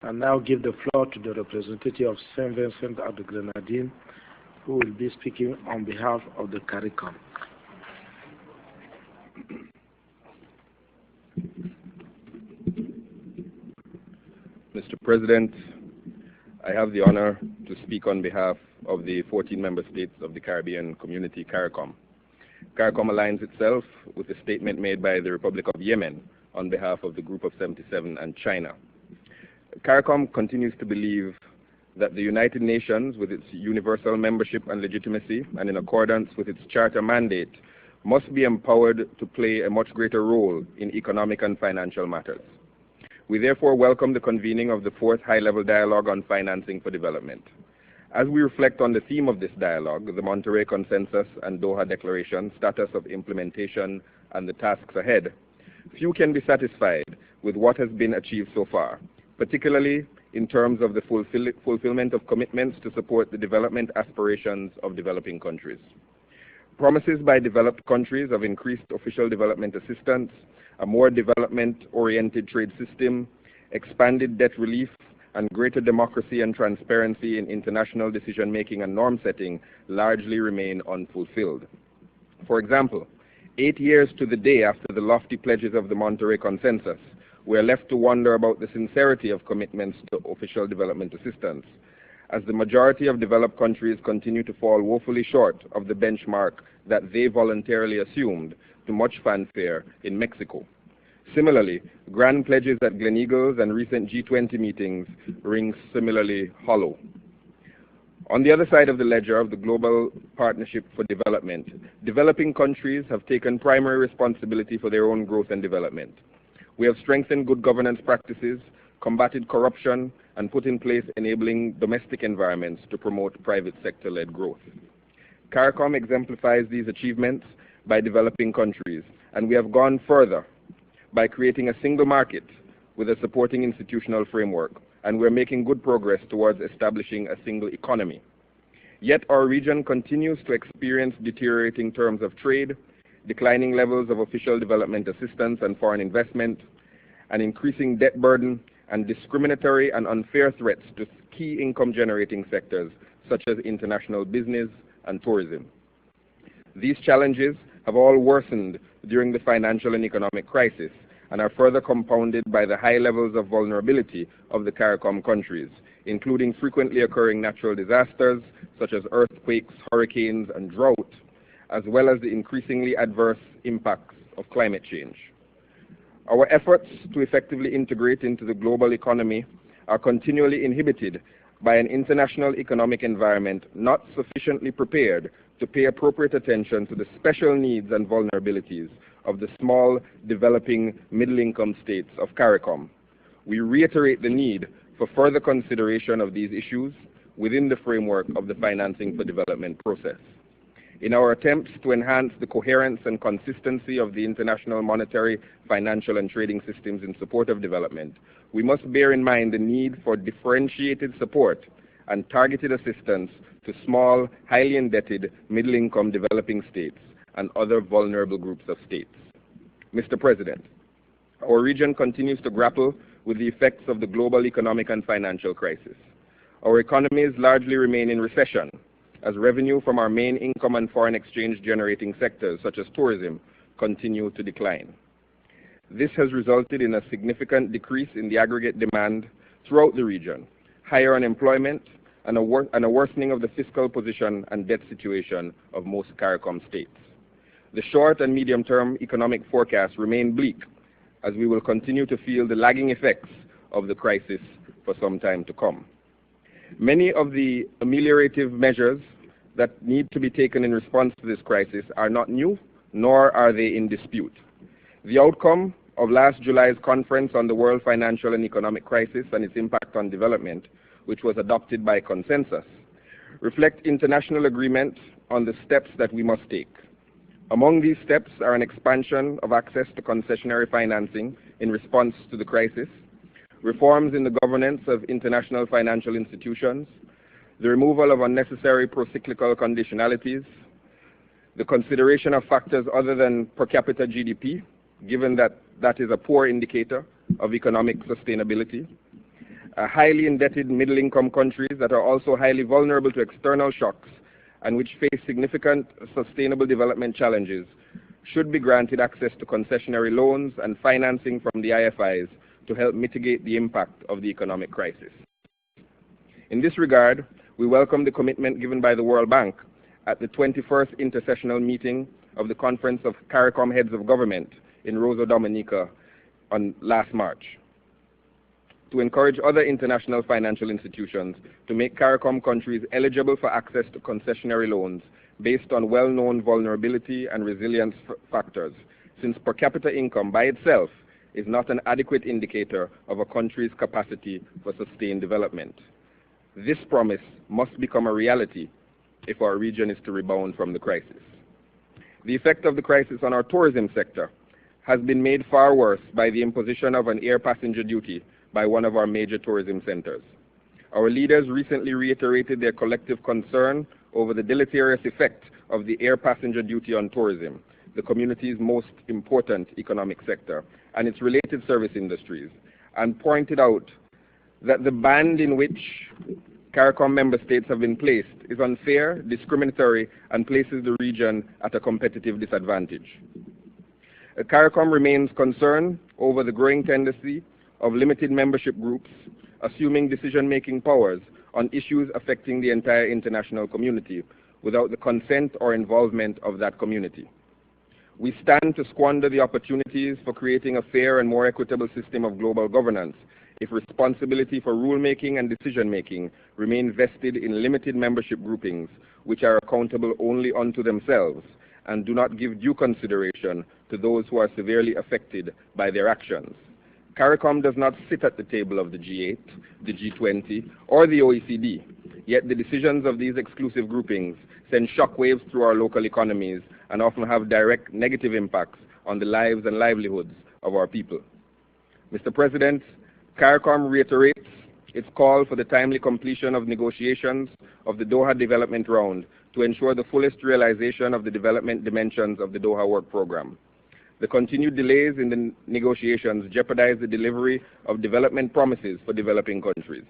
I now give the floor to the representative of St. Vincent of the Grenadines, who will be speaking on behalf of the CARICOM. Mr. President, I have the honor to speak on behalf of the 14 member states of the Caribbean Community, CARICOM. CARICOM aligns itself with a statement made by the Republic of Yemen on behalf of the Group of 77 and China. CARICOM continues to believe that the United Nations, with its universal membership and legitimacy, and in accordance with its charter mandate, must be empowered to play a much greater role in economic and financial matters. We therefore welcome the convening of the 4th High-Level Dialogue on Financing for Development. As we reflect on the theme of this dialogue, the Monterey Consensus and Doha Declaration, status of implementation, and the tasks ahead, few can be satisfied with what has been achieved so far, particularly in terms of the fulfillment of commitments to support the development aspirations of developing countries. Promises by developed countries of increased official development assistance, a more development-oriented trade system, expanded debt relief, and greater democracy and transparency in international decision-making and norm-setting largely remain unfulfilled. For example, 8 years to the day after the lofty pledges of the Monterey Consensus, we are left to wonder about the sincerity of commitments to official development assistance, as the majority of developed countries continue to fall woefully short of the benchmark that they voluntarily assumed, to much fanfare in Mexico. Similarly, grand pledges at Gleneagles and recent G20 meetings ring similarly hollow. On the other side of the ledger of the Global Partnership for Development, developing countries have taken primary responsibility for their own growth and development. We have strengthened good governance practices, combated corruption, and put in place enabling domestic environments to promote private sector-led growth. CARICOM exemplifies these achievements by developing countries, and we have gone further by creating a single market with a supporting institutional framework, and we're making good progress towards establishing a single economy. Yet our region continues to experience deteriorating terms of trade, declining levels of official development assistance and foreign investment, an increasing debt burden, and discriminatory and unfair threats to key income-generating sectors such as international business and tourism. These challenges have all worsened during the financial and economic crisis and are further compounded by the high levels of vulnerability of the CARICOM countries, including frequently occurring natural disasters such as earthquakes, hurricanes, and drought, as well as the increasingly adverse impacts of climate change. Our efforts to effectively integrate into the global economy are continually inhibited by an international economic environment not sufficiently prepared to pay appropriate attention to the special needs and vulnerabilities of the small, developing, middle-income states of CARICOM. We reiterate the need for further consideration of these issues within the framework of the Financing for Development process. In our attempts to enhance the coherence and consistency of the international monetary, financial, and trading systems in support of development, we must bear in mind the need for differentiated support and targeted assistance to small, highly indebted, middle-income developing states and other vulnerable groups of states. Mr. President, our region continues to grapple with the effects of the global economic and financial crisis. Our economies largely remain in recession, as revenue from our main income and foreign exchange generating sectors, such as tourism, continue to decline. This has resulted in a significant decrease in the aggregate demand throughout the region, higher unemployment, and a worsening of the fiscal position and debt situation of most CARICOM states. The short and medium-term economic forecasts remain bleak, as we will continue to feel the lagging effects of the crisis for some time to come. Many of the ameliorative measures that need to be taken in response to this crisis are not new, nor are they in dispute. The outcome of last July's conference on the world financial and economic crisis and its impact on development, which was adopted by consensus, reflect international agreement on the steps that we must take. Among these steps are an expansion of access to concessionary financing in response to the crisis, reforms in the governance of international financial institutions, the removal of unnecessary procyclical conditionalities, the consideration of factors other than per capita GDP, given that that is a poor indicator of economic sustainability, are highly indebted middle-income countries that are also highly vulnerable to external shocks and which face significant sustainable development challenges should be granted access to concessionary loans and financing from the IFIs to help mitigate the impact of the economic crisis. In this regard, we welcome the commitment given by the World Bank at the 21st intersessional meeting of the Conference of CARICOM Heads of Government in Rosa Dominica on last March, to encourage other international financial institutions to make CARICOM countries eligible for access to concessionary loans based on well-known vulnerability and resilience factors, since per capita income by itself is not an adequate indicator of a country's capacity for sustained development. This promise must become a reality if our region is to rebound from the crisis. The effect of the crisis on our tourism sector has been made far worse by the imposition of an air passenger duty by one of our major tourism centers. Our leaders recently reiterated their collective concern over the deleterious effect of the air passenger duty on tourism, the community's most important economic sector, and its related service industries, and pointed out that the band in which CARICOM member states have been placed is unfair, discriminatory, and places the region at a competitive disadvantage. CARICOM remains concerned over the growing tendency of limited membership groups assuming decision-making powers on issues affecting the entire international community without the consent or involvement of that community. We stand to squander the opportunities for creating a fair and more equitable system of global governance if responsibility for rulemaking and decision-making remain vested in limited membership groupings which are accountable only unto themselves and do not give due consideration to those who are severely affected by their actions. CARICOM does not sit at the table of the G8, the G20, or the OECD, yet the decisions of these exclusive groupings send shockwaves through our local economies and often have direct negative impacts on the lives and livelihoods of our people. Mr. President, CARICOM reiterates its call for the timely completion of negotiations of the Doha Development Round to ensure the fullest realization of the development dimensions of the Doha Work Programme. The continued delays in the negotiations jeopardize the delivery of development promises for developing countries.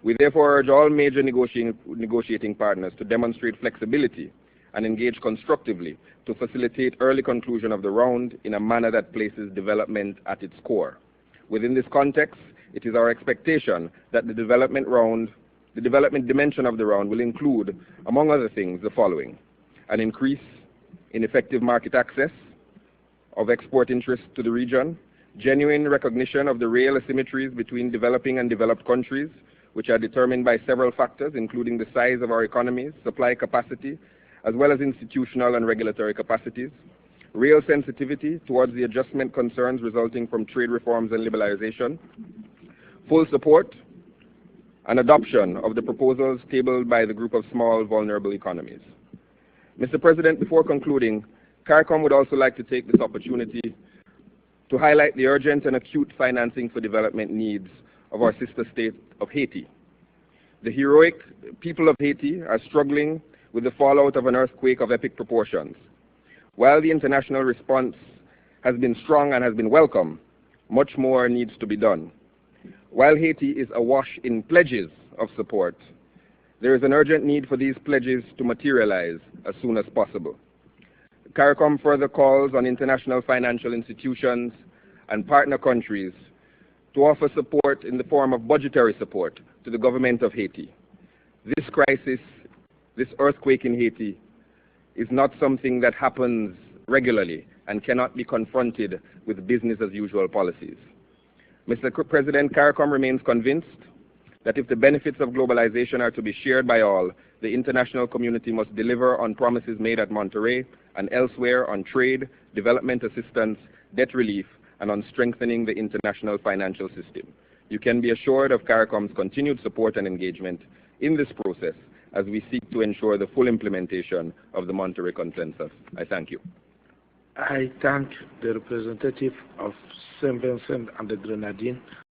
We therefore urge all major negotiating partners to demonstrate flexibility and engage constructively to facilitate early conclusion of the round in a manner that places development at its core. Within this context, it is our expectation that the development dimension of the round will include, among other things, the following: an increase in effective market access of export interests to the region, genuine recognition of the real asymmetries between developing and developed countries, which are determined by several factors, including the size of our economies, supply capacity, as well as institutional and regulatory capacities, real sensitivity towards the adjustment concerns resulting from trade reforms and liberalization, full support and adoption of the proposals tabled by the group of small, vulnerable economies. Mr. President, before concluding, CARICOM would also like to take this opportunity to highlight the urgent and acute financing for development needs of our sister state of Haiti. The heroic people of Haiti are struggling with the fallout of an earthquake of epic proportions. While the international response has been strong and has been welcome, much more needs to be done. While Haiti is awash in pledges of support, there is an urgent need for these pledges to materialize as soon as possible. CARICOM further calls on international financial institutions and partner countries to offer support in the form of budgetary support to the government of Haiti. This crisis, this earthquake in Haiti, is not something that happens regularly and cannot be confronted with business as usual policies. Mr. President, CARICOM remains convinced that if the benefits of globalization are to be shared by all, the international community must deliver on promises made at Monterrey and elsewhere on trade, development assistance, debt relief, and on strengthening the international financial system. You can be assured of CARICOM's continued support and engagement in this process as we seek to ensure the full implementation of the Monterrey Consensus. I thank you. I thank the representative of Saint Vincent and the Grenadines